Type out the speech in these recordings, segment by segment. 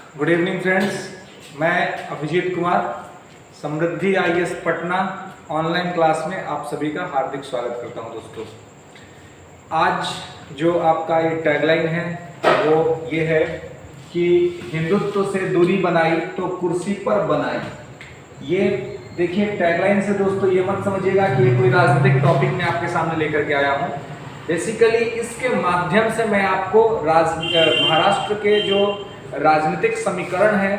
Good evening friends, मैं अभिजीत कुमार समृद्धि IAS Patna online class में आप सभी का हार्दिक स्वागत करता हूं। दोस्तों, आज जो आपका ये टैगलाइन है वो ये है कि हिंदुत्व से दूरी बनाई तो कुर्सी पर बनाई। ये देखिए, टैगलाइन से दोस्तों ये मत समझिएगा कि ये कोई राजनीतिक टॉपिक मैं आपके सामने लेकर के आया हूँ। बेसिकली इसके माध्यम से मैं आपको महाराष्ट्र के जो राजनीतिक समीकरण है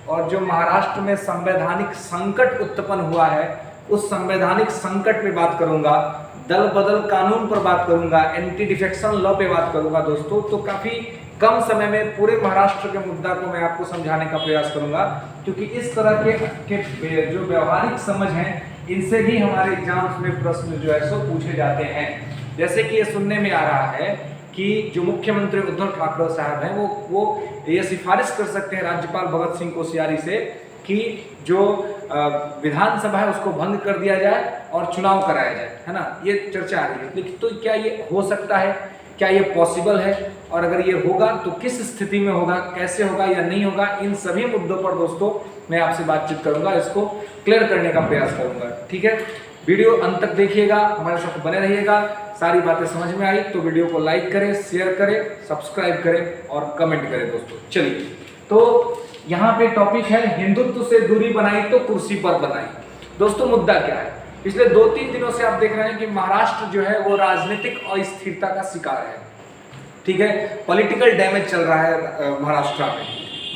और जो महाराष्ट्र में संवैधानिक संकट उत्पन्न हुआ है उस संवैधानिक संकट पे बात करूंगा, दल बदल कानून पर बात करूंगा, एंटी डिफेक्शन लॉ पे बात करूंगा। दोस्तों, तो काफी कम समय में पूरे महाराष्ट्र के मुद्दा को मैं आपको समझाने का प्रयास करूंगा, क्योंकि इस तरह के जो व्यवहारिक समझ हैं इनसे भी हमारे एग्जाम्स में प्रश्न जो है सो पूछे जाते हैं। जैसे कि ये सुनने में आ रहा है कि जो मुख्यमंत्री उद्धव ठाकरे साहब हैं वो ये सिफारिश कर सकते हैं राज्यपाल भगत सिंह कोश्यारी से कि जो विधानसभा है उसको भंग कर दिया जाए और चुनाव कराया जाए, है ना। ये चर्चा आ रही है, लेकिन तो क्या ये हो सकता है, क्या ये पॉसिबल है, और अगर ये होगा तो किस स्थिति में होगा, कैसे होगा या नहीं होगा, इन सभी मुद्दों पर दोस्तों मैं आपसे बातचीत करूंगा, इसको क्लियर करने का प्रयास करूंगा। ठीक है, वीडियो अंत तक देखिएगा, हमारे साथ बने रहिएगा। सारी बातें समझ में आई तो वीडियो को लाइक करें, शेयर करें, सब्सक्राइब करें और कमेंट करें। दोस्तों चलिए, तो यहाँ पे टॉपिक है हिंदुत्व से दूरी बनाई तो कुर्सी पर बनाई। दोस्तों, मुद्दा क्या है? पिछले 2-3 दिनों से आप देख रहे हैं कि महाराष्ट्र जो है वो राजनीतिक अस्थिरता का शिकार है। ठीक है, पॉलिटिकल डैमेज चल रहा है महाराष्ट्र में।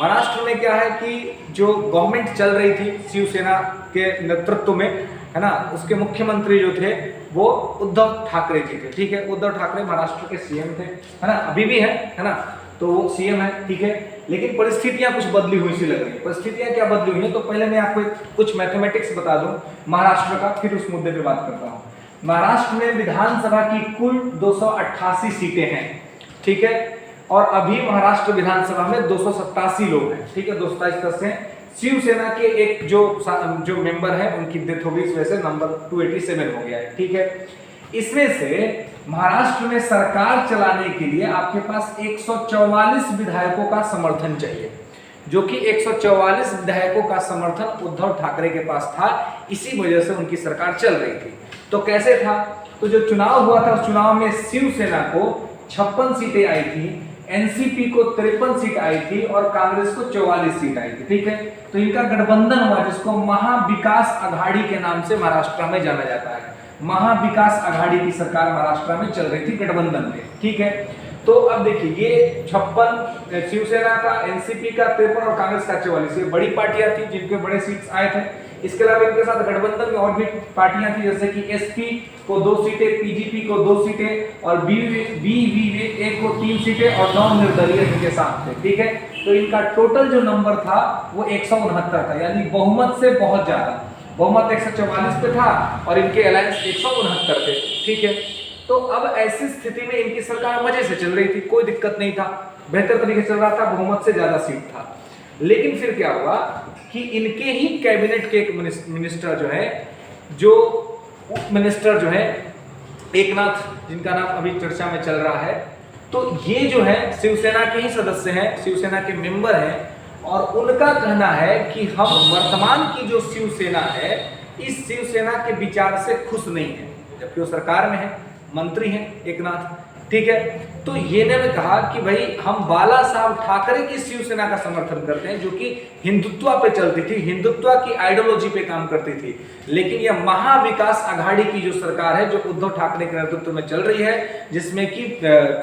महाराष्ट्र में क्या है कि जो गवर्नमेंट चल रही थी शिवसेना के नेतृत्व में, है ना, उसके मुख्यमंत्री जो थे वो उद्धव ठाकरे जी थे। ठीक है, उद्धव ठाकरे महाराष्ट्र के सीएम थे, है ना, अभी भी है ना, तो वो सीएम है। ठीक है, लेकिन परिस्थितियां कुछ बदली हुई सी लग रही है। परिस्थितियां क्या बदली हुई है, तो पहले मैं आपको कुछ मैथमेटिक्स बता दूं महाराष्ट्र का, फिर उस मुद्दे पे बात करता हूँ। महाराष्ट्र में विधानसभा की कुल 288 सीटें हैं। ठीक है, और अभी महाराष्ट्र विधानसभा में 287 लोग हैं। ठीक है, 227 हैं। शिवसेना के एक जो मेंबर है उनकी डेथ हो गई, इस वजह से नंबर 287 हो गया है। ठीक है, इसमें से महाराष्ट्र में सरकार चलाने के लिए आपके पास 144 विधायकों का समर्थन चाहिए, जो कि 144 विधायकों का समर्थन उद्धव ठाकरे के पास था। इसी वजह से उनकी सरकार चल रही थी। तो कैसे था? तो जो चुनाव हुआ था उस चुनाव में शिवसेना को 56 सीटें आई थी, एनसीपी को 53 सीट आई थी और कांग्रेस को 44 सीट आई थी। ठीक है, तो इनका गठबंधन हुआ जिसको महाविकास आघाड़ी के नाम से महाराष्ट्र में जाना जाता है। महाविकास आघाड़ी की सरकार महाराष्ट्र में चल रही थी गठबंधन में। ठीक है, तो अब देखिए, ये 56 शिवसेना का, एनसीपी का 53 और कांग्रेस का 44, ये बड़ी पार्टियां थी जिनके बड़े सीट्स आए थे। इसके अलावा इनके साथ गठबंधन में और भी पार्टियां थी, जैसे कि एसपी को 2 सीटें, पीजीपी को 2 सीटें और बीवीए को 3 सीटें और 9 निर्दलीय इनके साथ थे। ठीक है, तो इनका टोटल जो नंबर था वो 169 था, यानी बहुमत से बहुत ज्यादा। बहुमत 144 पे था और इनके अलायंस 169 थे। ठीक है, तो अब ऐसी स्थिति में इनकी सरकार मजे से चल रही थी, कोई दिक्कत नहीं था, बेहतर तरीके से चल रहा था, बहुमत से ज्यादा सीट था। लेकिन फिर क्या हुआ कि इनके ही कैबिनेट के एक मिनिस्टर जो है, जो उप मिनिस्टर जो है एकनाथ, जिनका नाम अभी चर्चा में चल रहा है, तो ये जो है शिवसेना के ही सदस्य हैं, शिवसेना के मेंबर हैं, और उनका कहना है कि हम वर्तमान की जो शिवसेना है इस शिवसेना के विचार से खुश नहीं है, जबकि वो सरकार में है, मंत्री हैं एकनाथ। ठीक है, तो ये ने कहा कि भाई हम बाला साहब ठाकरे की शिवसेना का समर्थन करते हैं, जो कि हिंदुत्व पे चलती थी, हिंदुत्व की आइडियोलॉजी पे काम करती थी। लेकिन यह महाविकास आघाड़ी की जो सरकार है, जो उद्धव ठाकरे के नेतृत्व में चल रही है, जिसमें कि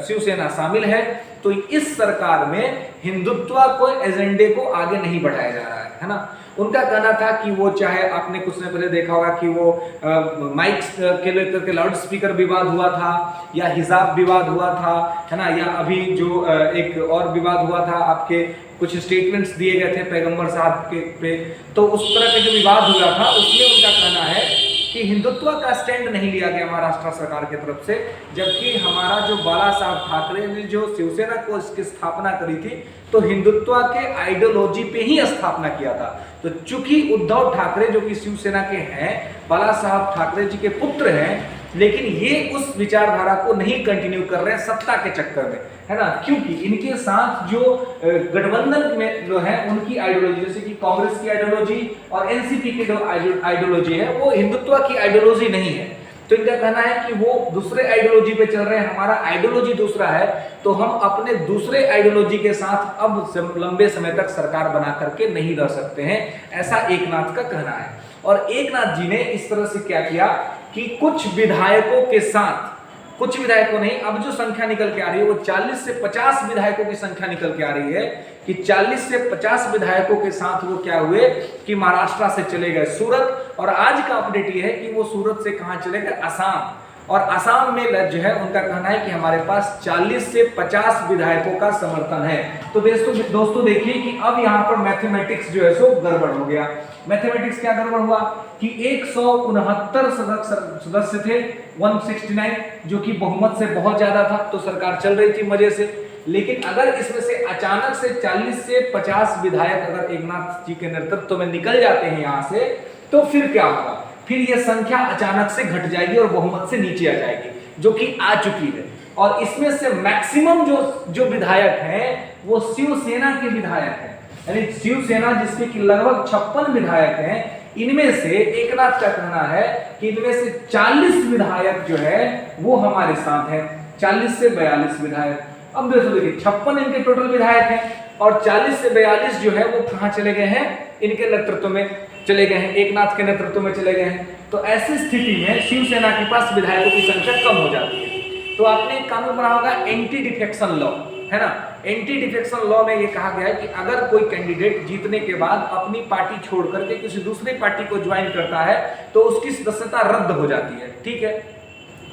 शिवसेना शामिल है, तो इस सरकार में हिंदुत्व को एजेंडे को आगे नहीं बढ़ाया जा रहा है ना। उनका कहना था कि वो, चाहे आपने कुछ समय पहले देखा होगा कि वो माइक के लेकर के लाउड स्पीकर विवाद हुआ था, या हिजाब विवाद हुआ था, है ना, या अभी जो एक और विवाद हुआ था, आपके कुछ स्टेटमेंट्स दिए गए थे पैगंबर साहब के पे, तो उस तरह के जो विवाद हुआ था उसमें उनका कहना है कि हिंदुत्व का स्टैंड नहीं लिया गया महाराष्ट्र सरकार की तरफ से, जबकि हमारा जो बाला साहब ठाकरे ने जो शिवसेना को इसकी स्थापना करी थी तो हिंदुत्व के आइडियोलॉजी पे ही स्थापना किया था। तो चूंकि उद्धव ठाकरे जो कि शिवसेना के हैं, बाला साहब ठाकरे जी के पुत्र हैं, लेकिन ये उस विचारधारा को नहीं कंटिन्यू कर रहे हैं सत्ता के चक्कर में, है ना। क्योंकि इनके साथ जो गठबंधन में जो है उनकी आइडियोलॉजी, जैसे कि कांग्रेस की आइडियोलॉजी और एनसीपी की जो आइडियोलॉजी है वो हिंदुत्व की आइडियोलॉजी नहीं है। तो इनका कहना है कि वो दूसरे आइडियोलॉजी पे चल रहे हैं, हमारा आइडियोलॉजी दूसरा है, तो हम अपने दूसरे आइडियोलॉजी के साथ अब लंबे समय तक सरकार बना करके नहीं रह सकते हैं, ऐसा एकनाथ का कहना है। और एकनाथ जी ने इस तरह से क्या किया कि कुछ विधायकों के साथ, कुछ विधायकों नहीं, अब जो संख्या निकल के आ रही है वो 40 से 50 विधायकों की संख्या निकल के आ रही है कि 40 से 50 विधायकों के साथ वो क्या हुए कि महाराष्ट्र से चले गए सूरत, और आज का अपडेट ये है कि वो सूरत से कहां चले गए, असम। और असम में जो है उनका कहना है कि हमारे पास 40 से 50 विधायकों का समर्थन है। तो दोस्तों देखिए कि अब यहाँ पर मैथमेटिक्स जो है सो गड़बड़ हो गया। मैथमेटिक्स क्या गड़बड़ हुआ कि 169 सदस्य थे, 169, जो कि बहुमत से बहुत ज्यादा था, तो सरकार चल रही थी मजे से। लेकिन अगर इसमें से अचानक से 40 से 50 विधायक अगर एकनाथ जी के नेतृत्व में निकल जाते हैं यहाँ से, तो फिर क्या होगा, फिर ये संख्या अचानक से घट जाएगी और बहुमत से नीचे आ जाएगी, जो कि आ चुकी है। और इसमें से मैक्सिमम जो विधायक हैं वो शिवसेना के विधायक हैं, यानी शिवसेना जिसके कि लगभग 56 विधायक हैं, इनमें से एकनाथ का कहना है कि इनमें से 40 विधायक जो है वो हमारे साथ हैं, 40 से 42 विधायक। अब देखिए 56 इनके टोटल विधायक हैं और 40 से 42 जो है वो कहां चले गए हैं, इनके नेतृत्व में चले गए हैं, एकनाथ के नेतृत्व में चले गए हैं। तो ऐसी स्थिति में शिवसेना के पास विधायकों की संख्या कम हो जाती है। तो आपने एक कानून बना होगा एंटी डिफेक्शन लॉ, है ना। एंटी डिफेक्शन लॉ में ये कहा गया है कि अगर कोई कैंडिडेट जीतने के बाद अपनी पार्टी छोड़ करके किसी दूसरी पार्टी को ज्वाइन करता है तो उसकी सदस्यता रद्द हो जाती है, ठीक है।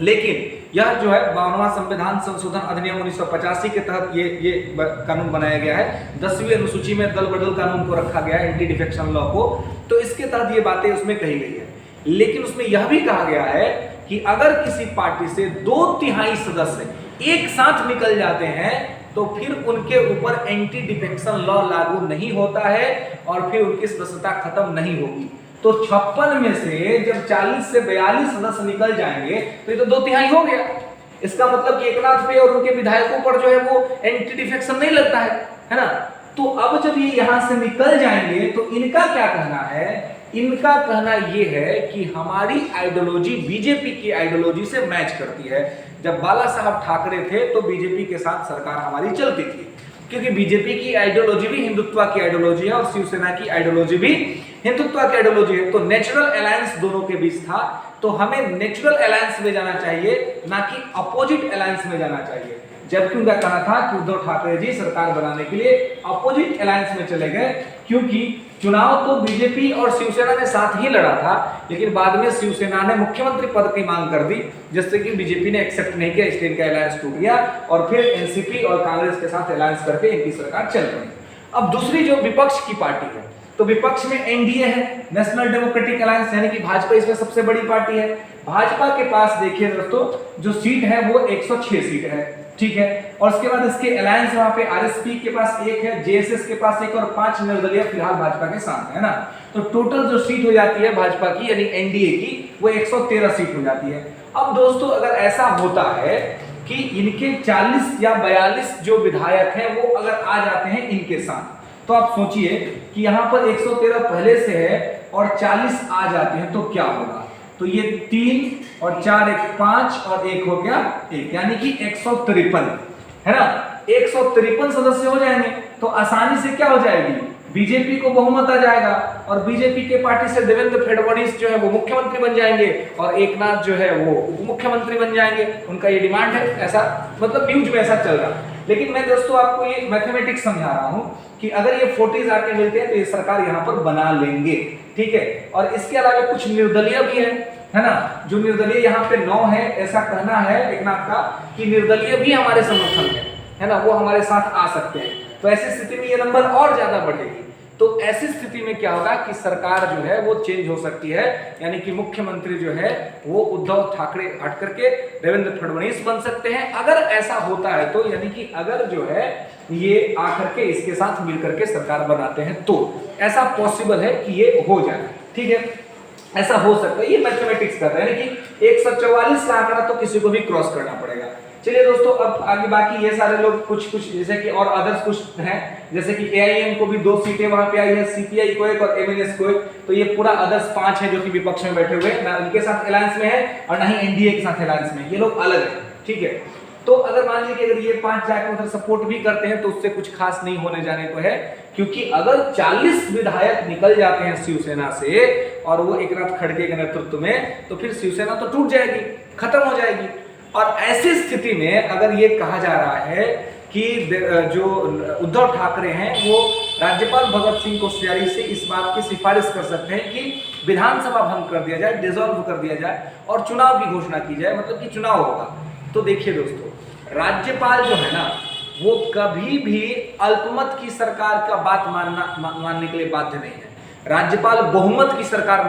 लेकिन यह जो है 52वां संविधान संशोधन अधिनियम 1985 के तहत ये कानून बनाया गया है। 10वीं अनुसूची में दल बदल कानून को रखा गया है, एंटी डिफेक्शन लॉ को। तो इसके तहत ये बातें उसमें कही गई है। लेकिन उसमें यह भी कहा गया है कि अगर किसी पार्टी से 2/3 सदस्य एक साथ निकल जाते हैं तो फिर उनके ऊपर एंटी डिफेक्शन लॉ लागू नहीं होता है और फिर उनकी सदस्यता खत्म नहीं होगी। तो 56 में से जब 40 से 42 सदस्य निकल जाएंगे तो ये तो 2/3 हो गया। इसका मतलब कि एकनाथ पे और उनके विधायकों पर जो है वो एंटी डिफेक्शन नहीं लगता है ना। तो अब जब ये यहां से निकल जाएंगे तो इनका क्या कहना है, इनका कहना ये है कि हमारी आइडियोलॉजी बीजेपी की आइडियोलॉजी से मैच करती है। जब बाला साहब ठाकरे थे तो बीजेपी के साथ सरकार हमारी चलती थी, क्योंकि बीजेपी की आइडियोलॉजी भी हिंदुत्व की आइडियोलॉजी है और शिवसेना की आइडियोलॉजी भी हिंदुत्व की आइडियोलॉजी है। तो नेचुरल अलायंस दोनों के बीच था, तो हमें नेचुरल अलायंस में जाना चाहिए, ना कि अपोजिट अलायंस में जाना चाहिए। जबकि उनका कहना था कि उद्धव ठाकरे जी सरकार बनाने के लिए अपोजिट अलायंस में चले गए, क्योंकि चुनाव तो बीजेपी और शिवसेना ने साथ ही लड़ा था, लेकिन बाद में शिवसेना ने मुख्यमंत्री पद की मांग कर दी, जिससे कि बीजेपी ने एक्सेप्ट नहीं किया, इसलिए इनका अलायंस टूट गया और फिर एनसीपी और कांग्रेस के साथ अलायंस करके इनकी सरकार चल रही। अब दूसरी जो विपक्ष की पार्टी है, तो विपक्ष में एनडीए है, नेशनल डेमोक्रेटिक अलायंस, यानी कि भाजपा इसमें सबसे बड़ी पार्टी है। भाजपा के पास देखिए दोस्तों जो सीट है वो 106 सीट है, ठीक है। और उसके बाद इसके अलायंस वहां पे आरएसपी के पास 1 है, जेएसएस के पास 1 और 5 निर्दलीय फिलहाल भाजपा के साथ है ना। तो टोटल जो सीट हो जाती है भाजपा की यानी एनडीए की वो 113 सीट हो जाती है। अब दोस्तों अगर ऐसा होता है कि इनके 40 या 42 जो विधायक हैं वो अगर आ जाते हैं इनके साथ, तो आप सोचिए कि यहाँ पर 113 पहले से है और 40 आ जाते हैं तो क्या होगा। तो ये 3 और 4 1 5 और 1 हो गया 1, यानी कि 153 है ना। 153 सदस्य हो जाएंगे तो आसानी से क्या हो जाएगी, बीजेपी को बहुमत आ जाएगा और बीजेपी के पार्टी से देवेंद्र फडणवीस जो है वो मुख्यमंत्री बन जाएंगे और एकनाथ जो है वो उप मुख्यमंत्री बन जाएंगे। उनका ये डिमांड है, ऐसा मतलब न्यूज में ऐसा चल रहा है। लेकिन मैं दोस्तों आपको ये मैथमेटिक्स समझा रहा हूं कि अगर ये 40 आके मिलते हैं तो ये सरकार यहाँ पर बना लेंगे, ठीक है। और इसके अलावा कुछ निर्दलीय भी है ना, जो निर्दलीय यहाँ पे 9 है, ऐसा कहना है एकनाथ का कि निर्दलीय भी हमारे समर्थन में है ना, वो हमारे साथ आ सकते हैं। तो ऐसी स्थिति में ये नंबर और ज्यादा बढ़ेगी। तो ऐसी स्थिति में क्या होगा कि सरकार जो है वो चेंज हो सकती है, यानी कि मुख्यमंत्री जो है वो उद्धव ठाकरे हट करके देवेंद्र फडणवीस बन सकते हैं। अगर ऐसा होता है तो, यानी कि अगर जो है ये आकर के इसके साथ मिलकर के सरकार बनाते हैं तो ऐसा पॉसिबल है कि ये हो जाए, ठीक है। ऐसा हो सकता है, ये मैथमेटिक्स कर रहे हैं कि 144 का आंकड़ा तो किसी को भी क्रॉस करना पड़ेगा। चलिए दोस्तों, अब आगे बाकी ये सारे लोग कुछ जैसे कि और अदर्स कुछ हैं, जैसे कि एआईएम को भी 2 सीटें वहां पे आई है, सीपीआई को 1 और एमएनएस को 1, तो ये पूरा अदर्स 5 है जो कि विपक्ष में बैठे हुए हैं, ना उनके साथ अलायंस में है और ना ही एनडीए के साथ अलायंस में, ये लोग अलग हैं, ठीक है। तो अगर मान लीजिए कि अगर ये 5 जाके उधर सपोर्ट भी करते हैं तो उससे कुछ खास नहीं होने जाने को है, क्योंकि अगर 40 विधायक निकल जाते हैं शिवसेना से और वो एकनाथ खड़गे के नेतृत्व में, तो फिर शिवसेना तो टूट जाएगी, खत्म हो जाएगी। और ऐसी स्थिति में अगर ये कहा जा रहा है कि जो उद्धव ठाकरे हैं वो राज्यपाल भगत सिंह कोश्यारी से इस बात की सिफारिश कर सकते हैं कि विधानसभा भंग कर दिया जाए, डिसॉल्व कर दिया जाए और चुनाव की घोषणा की जाए, मतलब कि चुनाव होगा। तो देखिए दोस्तों, राज्यपाल जो है ना वो कभी भी अल्पमत की सरकार का बात मानने के लिए बाध्य नहीं है। राज्यपाल बहुमत की सरकार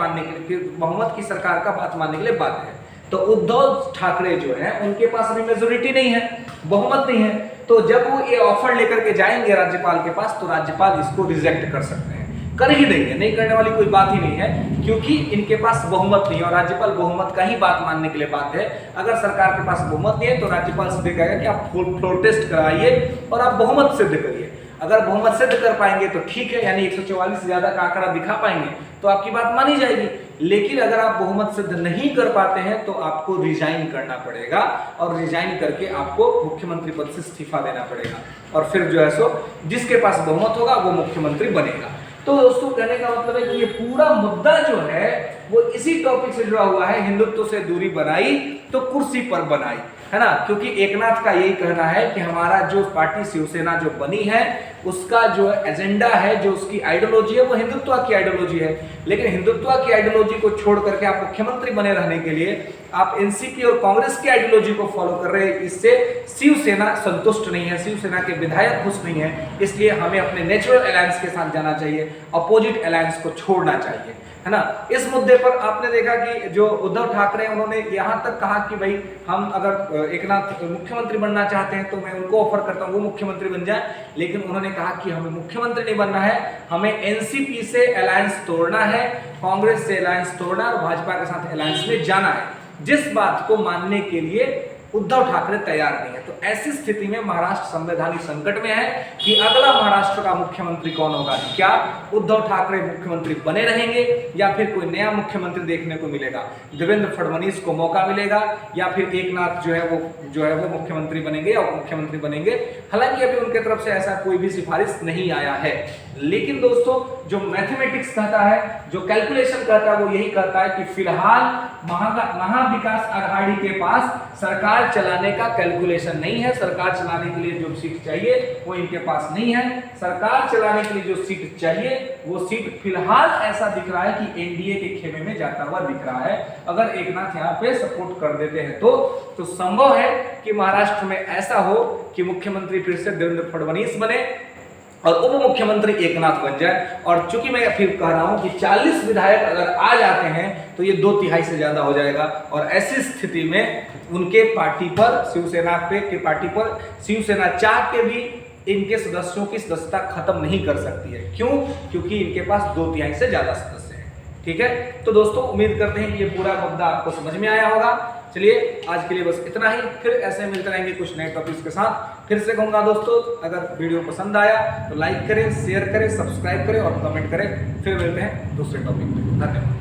बहुमत की सरकार का बात मानने के लिए बाध्य है। तो उद्धव ठाकरे जो है उनके पास अभी मेजोरिटी नहीं है, बहुमत नहीं है, तो जब वो ये ऑफर लेकर के जाएंगे राज्यपाल के पास तो राज्यपाल इसको रिजेक्ट कर सकते हैं, कर ही देंगे, नहीं करने वाली कोई बात ही नहीं है, क्योंकि इनके पास बहुमत नहीं है और राज्यपाल बहुमत का ही बात मानने के लिए बात है। अगर सरकार के पास बहुमत नहीं है तो राज्यपाल सीधे कहेगा कि आप फ्लोर टेस्ट कराइए और आप बहुमत सिद्ध करिए। अगर बहुमत सिद्ध कर पाएंगे तो ठीक है, यानी 144 से ज्यादा का आंकड़ा दिखा पाएंगे तो आपकी बात मानी जाएगी। लेकिन अगर आप बहुमत सिद्ध नहीं कर पाते हैं तो आपको रिजाइन करना पड़ेगा और रिजाइन करके आपको मुख्यमंत्री पद से इस्तीफा देना पड़ेगा और फिर जो है सो जिसके पास बहुमत होगा वो मुख्यमंत्री बनेगा। तो दोस्तों कहने का मतलब है कि ये पूरा मुद्दा जो है वो इसी टॉपिक से जुड़ा हुआ है, हिंदुत्व से दूरी बनाई तो कुर्सी पर बनाई, है ना। क्योंकि एकनाथ का यही कहना है कि हमारा जो पार्टी शिवसेना जो बनी है उसका जो एजेंडा है, जो उसकी आइडियोलॉजी है वो हिंदुत्व की आइडियोलॉजी है। लेकिन हिंदुत्व की आइडियोलॉजी को छोड़ करके आप मुख्यमंत्री बने रहने के लिए आप एनसीपी और कांग्रेस की आइडियोलॉजी को फॉलो कर रहे हैं, इससे शिवसेना संतुष्ट नहीं है, शिवसेना के विधायक खुश नहीं है। इसलिए हमें अपने नेचुरल अलायंस के साथ जाना चाहिए, अपोजिट अलायंस को छोड़ना चाहिए, है ना। इस मुद्दे पर आपने देखा कि जो उद्धव ठाकरे उन्होंने यहां तक कहा कि भाई हम अगर एकनाथ मुख्यमंत्री बनना चाहते हैं तो मैं उनको ऑफर करता हूं वो मुख्यमंत्री बन जाए, लेकिन उन्होंने कहा कि हमें मुख्यमंत्री नहीं बनना है, हमें एनसीपी से अलायंस तोड़ना है, कांग्रेस से अलायंस तोड़ना और भाजपा के साथ अलायंस में जाना है, जिस बात को मानने के लिए उद्धव ठाकरे तैयार नहीं है। तो ऐसी स्थिति में महाराष्ट्र संवैधानिक संकट में है कि अगला महाराष्ट्र का मुख्यमंत्री कौन होगा। क्या उद्धव ठाकरे मुख्यमंत्री बने रहेंगे या फिर कोई नया मुख्यमंत्री देखने को मिलेगा, देवेंद्र फडणवीस को मौका मिलेगा या फिर एकनाथ जो है वो मुख्यमंत्री बनेंगे या मुख्यमंत्री बनेंगे। हालांकि अभी उनके तरफ से ऐसा कोई भी सिफारिश नहीं आया है, लेकिन दोस्तों जो मैथमेटिक्स कहता है, जो कैलकुलेशन कहता है वो यही कहता है कि फिलहाल महाविकास आघाड़ी के पास सरकार चलाने का कैलकुलेशन नहीं है, सरकार चलाने के लिए जो सीट चाहिए वो इनके पास नहीं है। सरकार चलाने के लिए जो सीट चाहिए वो सीट फिलहाल ऐसा दिख रहा है कि एनडीए के खेमे में जाता हुआ दिख रहा है। अगर एकनाथ यहाँ पे सपोर्ट कर देते हैं तो संभव है कि महाराष्ट्र में ऐसा हो कि मुख्यमंत्री फिर से देवेंद्र फडणवीस बने और उप मुख्यमंत्री एकनाथ बन जाए। और चूंकि मैं फिर कह रहा हूं कि 40 विधायक अगर आ जाते हैं तो ये 2/3 से ज्यादा हो जाएगा और ऐसी स्थिति में उनके पार्टी पर शिवसेना चाह के भी इनके सदस्यों की सदस्यता खत्म नहीं कर सकती है। क्यों? क्योंकि इनके पास 2/3 से ज्यादा सदस्य हैं। ठीक है, तो दोस्तों उम्मीद करते हैं कि ये पूरा मुद्दा आपको समझ में आया होगा। चलिए आज के लिए बस इतना ही, फिर ऐसे मिलते रहेंगे कुछ नए टॉपिक्स के साथ। फिर से कहूंगा दोस्तों, अगर वीडियो पसंद आया तो लाइक करें, शेयर करें, सब्सक्राइब करें और कमेंट करें। फिर मिलते हैं दूसरे टॉपिक में। धन्यवाद।